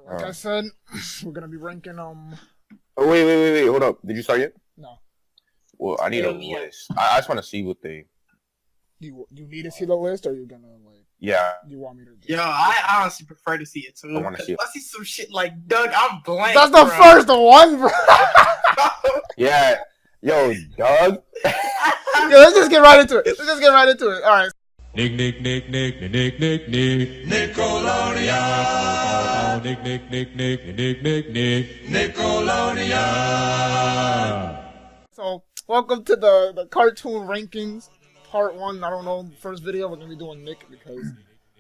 Like I said, we're gonna be ranking Oh wait, hold up. Did you start yet? No. Well, I need a list. I just want to see what they. You need to see the list, or you're gonna like? Yeah. You want me to? Yo, I honestly prefer to see it too. I want to see it. I see some shit like Doug. I'm blank. That's the first one, bro. Yeah. Yo, Doug. Yo, let's just get right into it. All right. Nick, Nickelodeon. Nickelodeon. So, welcome to the cartoon rankings, part 1. I don't know, first video we're gonna be doing Nick because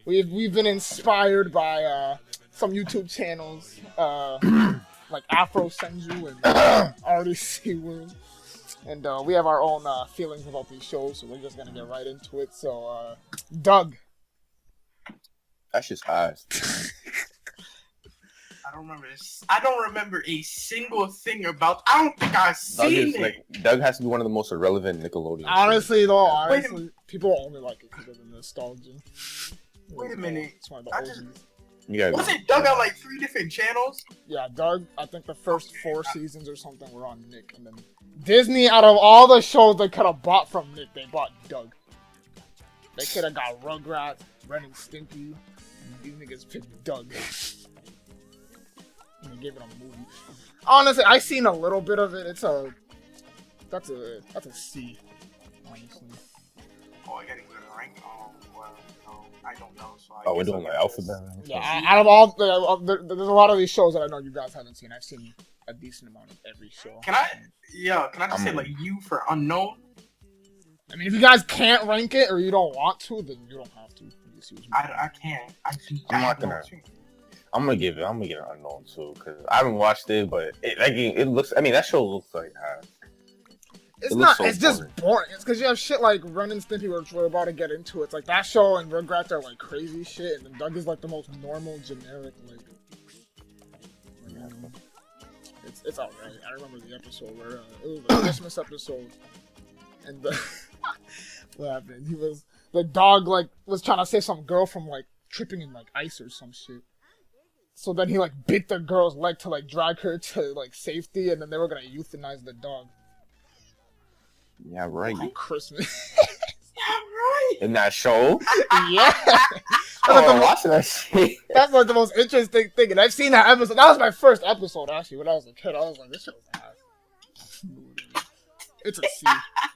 we've been inspired by some YouTube channels like Afro Senju and RDC World, and we have our own feelings about these shows, so we're just gonna get right into it. So, Doug. That's just eyes. I don't remember a single thing about. I don't think I've seen it. Like, Doug has to be one of the most irrelevant Nickelodeon. Honestly, people only like it because of the nostalgia. Wait a minute. It's one of the OGs. Wasn't Doug on like 3 different channels? Yeah, Doug, I think the first 4 seasons or something were on Nick, and then Disney, out of all the shows they could have bought from Nick, they bought Doug. They could have got Rugrats, Ren and Stimpy, and these niggas picked Doug. And they gave it a movie. Honestly, I seen a little bit of it. That's a C. Honestly. Oh, I gotta give it a rank. Oh, well, no, I don't know. So We're doing like alphabet. Yeah, out of all, there's a lot of these shows that I know you guys haven't seen. I've seen a decent amount of every show. Can I just say like U for unknown? I mean, if you guys can't rank it or you don't want to, then you don't have to. I can't. I'm gonna give it an unknown too, because I haven't watched it, but it looks. I mean, that show looks like it's not. So it's just boring. It's because you have shit like Ren and Stimpy, which we're about to get into. It's like that show and Rugrats are like crazy shit, and then Doug is like the most normal, generic like. It's alright. I remember the episode where it was a Christmas episode, and what happened? The dog like was trying to save some girl from like tripping in like ice or some shit. So then he like bit the girl's leg to like drag her to like safety, and then they were gonna euthanize the dog. Yeah, right. On Christmas. Yeah, right. In that show. Yeah. Watching that shit. That's like the most interesting thing, and I've seen that episode. That was my first episode actually when I was a kid. I was like, this show's ass. It's a C.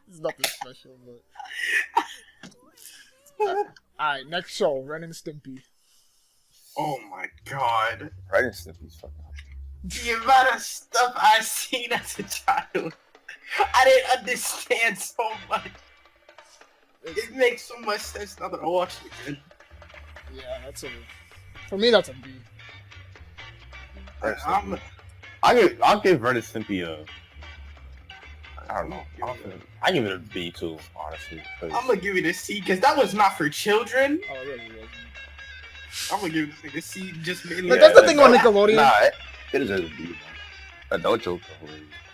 It's nothing special, but. Alright, next show, Ren and Stimpy. Oh my god. Ren and Stimpy's fucking. The amount of stuff I've seen as a child, I didn't understand so much. It makes so much sense now that I watch it again. Yeah, for me, that's a B. I'll give Ren and Stimpy I don't know. I give it a B too, honestly. I'm gonna give it a C because that was not for children. Oh, it really wasn't. I'm gonna give it a C just mainly. But that's the thing about Nickelodeon. Nah, it deserves a B. Adult joke.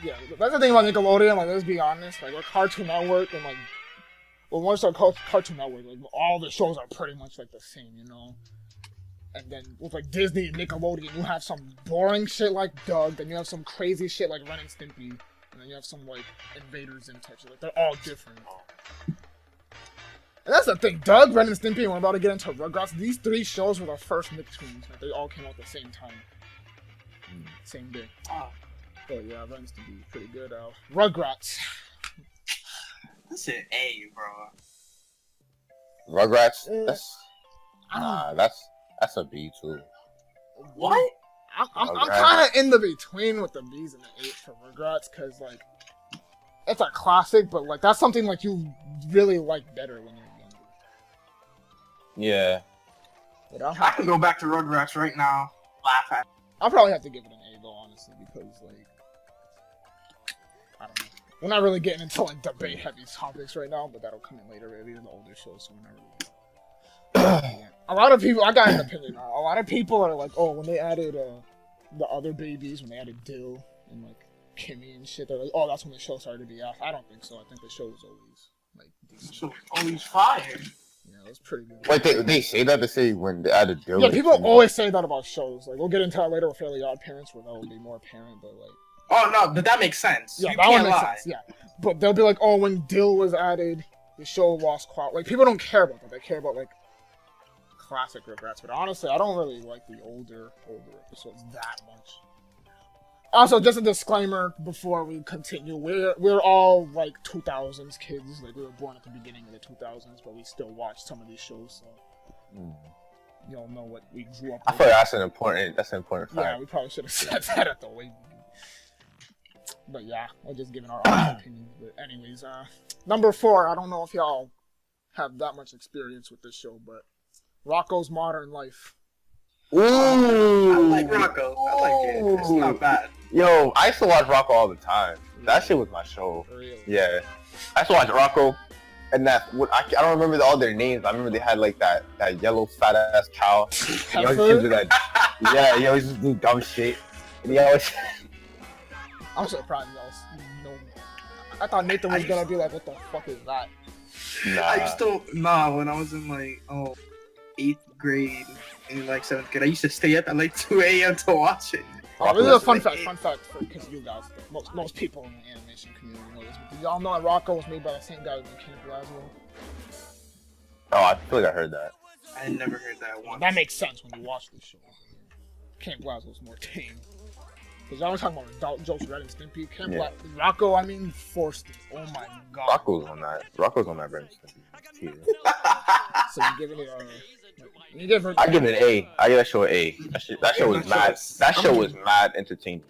Yeah, that's the thing about Nickelodeon. Like, let's be honest. Like, with Cartoon Network and like, well, once our Cartoon Network, like all the shows are pretty much like the same, you know. And then with like Disney and Nickelodeon, you have some boring shit like Doug, then you have some crazy shit like Ren and Stimpy, and then you have some like Invaders and type shit. Like, they're all different. And that's the thing, Doug, Ren and Stimpy, and we're about to get into Rugrats. These 3 shows were the first Nicktoons. Like, they all came out at the same time. Same day. But yeah, Ren and Stimpy is pretty good. Rugrats. That's an A, bro. Rugrats? That's a B too. What? I'm kind of in the between with the B's and the A's for Rugrats, because like, it's a classic, but like that's something like you really like better when you're younger. Yeah. I can go back to Rugrats right now. Laugh at it. I'll probably have to give it an A though, honestly, because like, I don't know. We're not really getting into like debate heavy topics right now, but that'll come in later. These are the older shows, so we're not really. A lot of people, I got an opinion. A lot of people are like, oh, when they added the other babies, when they added Dill and like Kimmy and shit, they're like, oh, that's when the show started to be off. I don't think so. I think the show was always like decent. So always fire. Yeah, it was pretty good. Like they say that, they say when they added Dylan. Yeah, people always say that about shows. Like we'll get into that later with Fairly Odd Parents, where that will be more apparent. But like, Oh no, but that makes sense. yeah, You that one can't makes lie. sense. Yeah, but they'll be like, oh, when Dill was added, the show lost quality. Like people don't care about that. They care about like classic regrets. But honestly, I don't really like the older episodes that much. Also, just a disclaimer before we continue, we're all like 2000s kids. Like we were born at the beginning of the 2000s, but we still watch some of these shows, so you don't know what we grew up with. I feel like that's an important fact. Yeah, we probably should have said that at the way. But yeah, we're just giving our honest opinions. But anyways, number 4, I don't know if y'all have that much experience with this show, but Rocko's Modern Life. Ooh, I like Rocko. I like it. It's not bad. Yo, I used to watch Rocko all the time. That shit was my show. Really? Yeah, I used to watch Rocko, and I don't remember all their names. I remember they had like that yellow fat ass cow. He always used to do that. Yeah, he always just do dumb shit. And he always. I'm surprised y'all know. I thought Nathan was gonna be like, "What the fuck is that?" When I was in like 8th grade and like 7th grade, I used to stay up at like 2 a.m. to watch it. Oh, this is a fun fact because you guys, most people in the animation community know this. But did y'all know that Rocko was made by the same guy who made King Glasgow? Oh, I feel like I heard that. I never heard that once. That makes sense when you watch this show. King Glasgow's more tame. Because y'all were talking about adult jokes, Red and Stimpy. Rocko, I mean, forced it. Oh my god. Rocko's on that Red and Stimpy. So you're giving it a... I give it an A. I give that show an A. That show was mad. That show was mad entertaining.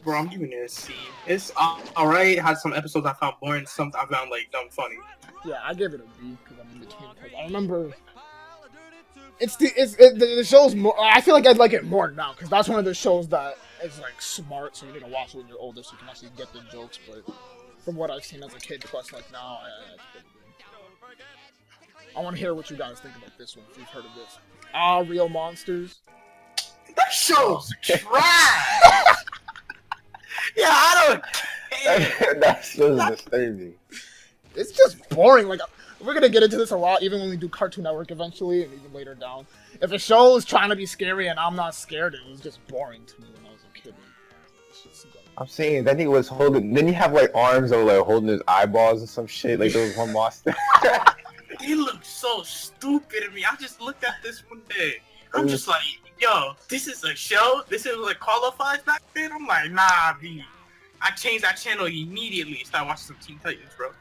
Bro, I'm giving it a C. It's alright. It had some episodes I found boring, some I found like dumb funny. Yeah, I give it a B because I'm in between. Because I remember... the show's more... I feel like I'd like it more now because that's one of the shows that is like smart, so you need to watch it when you're older so you can actually get the jokes. But from what I've seen as a kid, plus like now, it's pretty good. I want to hear what you guys think about this one, if you've heard of this. Real Monsters. That show's trash! Yeah, I don't care. That show's disturbing. It's just boring. Like, we're going to get into this a lot, even when we do Cartoon Network eventually, and even later down. If a show is trying to be scary and I'm not scared, it was just boring to me when I was a kid. I'm saying, that nigga was holding... Then you have, like, arms that were, like, holding his eyeballs or some shit. Like, there was one monster. He looked so stupid to me. I just looked at this one day. I'm just like, yo, this is a show? This is what qualifies back then? I'm like, nah, B. I changed that channel immediately. Started watching some Teen Titans, bro.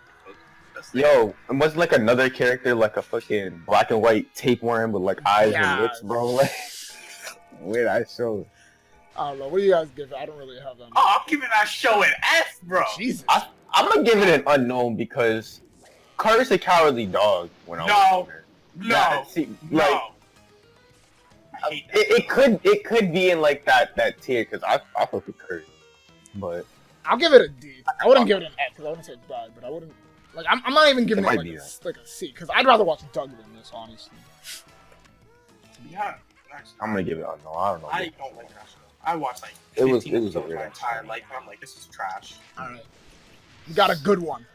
Yo, and wasn't like another character like a fucking black and white tapeworm with like eyes and lips, bro? Like, weird ass show. I don't know. What do you guys give it? I don't really have that. Oh, I'm giving that show an F, bro. Jesus. I'm gonna give it an unknown because Courage the Cowardly Dog. When I was older. No. It could be in like that tier because I fuck with Courage, but I'll give it a D. I wouldn't give it an F because I wouldn't say it's bad, but I wouldn't. Like, I'm not even giving it like a C, because I'd rather watch Doug than this, honestly. Yeah, I'm gonna give it unknown. I don't know. I don't like that show. I watched like it was my weird entire life, and I'm like, this is trash. Alright. You got a good one.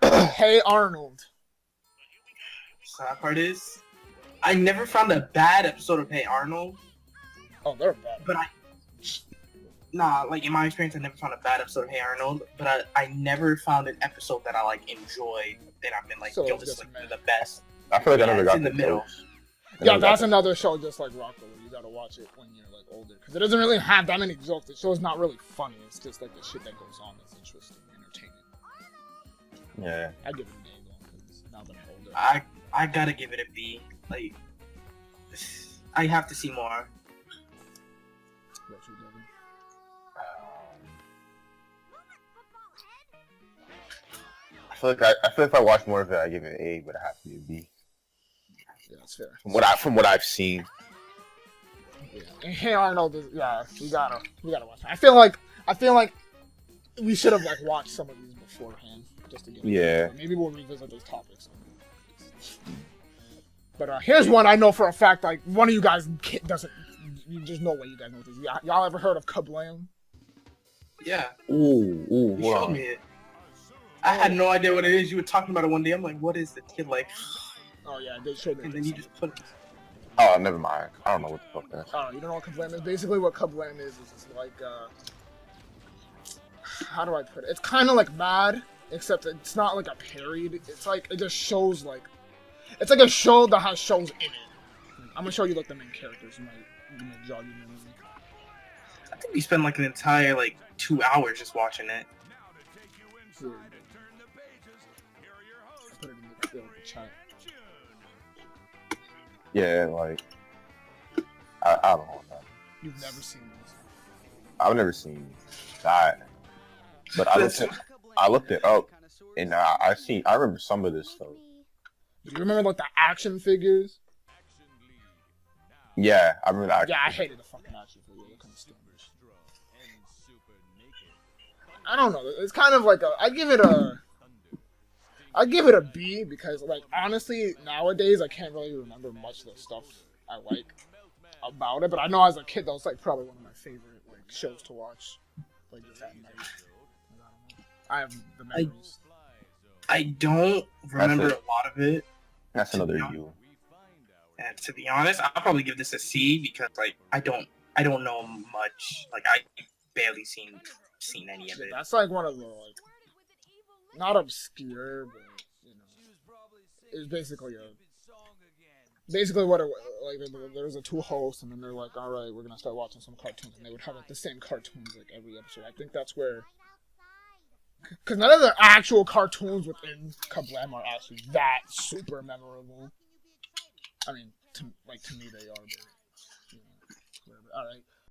Hey Arnold. Sad part is, I never found a bad episode of Hey Arnold. Oh, they're bad. But like in my experience, I never found a bad episode of Hey Arnold. But I never found an episode that I like enjoyed and I've been like, yo, this is like the best. I feel like I never got in the middle. Yeah, that's another show just like Rocko, where you gotta watch it when you're like older, because it doesn't really have that many jokes. The show's not really funny. It's just like the shit that goes on that's interesting, entertaining. Yeah. I give it an A though, because now that I'm older. I gotta give it a B. Like, I have to see more. What you doing? I feel like if I watch more of it, I give it an A, but I have to be a B. Yeah, that's fair. From what I've seen. Yeah. And Hey Arnold is, yeah, we gotta watch it. I feel like we should have like watched some of these beforehand just to get. Yeah. Maybe we'll revisit those topics. But here's one I know for a fact. Like one of you guys doesn't. There's no way you guys know this. Y'all ever heard of Kablam? Yeah. Ooh. You showed me it. I had no idea what it is. You were talking about it one day. I'm like, what is the kid like? Oh yeah, they showed me. And then you just put. Oh, never mind. I don't know what the fuck that is. Oh, you don't know what Kablam is? Basically, what Kablam is like, how do I put it? It's kind of like Mad, except it's not like a parody. It's like, it just shows like, it's like a show that has shows in it. I'm gonna show you like the main characters. You might jog your memory. I think we spent like an entire like 2 hours just watching it. I put it in the chat. Yeah, like I don't know. Man. You've never seen this. I've never seen that, but I looked it up, and I remember some of this stuff. Do you remember like the action figures? Yeah, I remember that. Yeah, I hated the fucking action figures. I couldn't stand this. I don't know. It's kind of like I give it a B because, like, honestly, nowadays I can't really remember much of the stuff I like about it. But I know as a kid that was like probably one of my favorite like shows to watch, like just at night. I have the memories. I don't remember a lot of it. That's another U. And to be honest, I'll probably give this a C because like I don't know much. Like I barely seen any of it. That's like one of the like not obscure, but you know, it's basically what it like. There was a 2 hosts, and then they're like, "All right, we're gonna start watching some cartoons," and they would have like the same cartoons like every episode. I think that's where, because none of the actual cartoons within Kablam are actually that super memorable. I mean, to me they are, but you know, whatever. All right.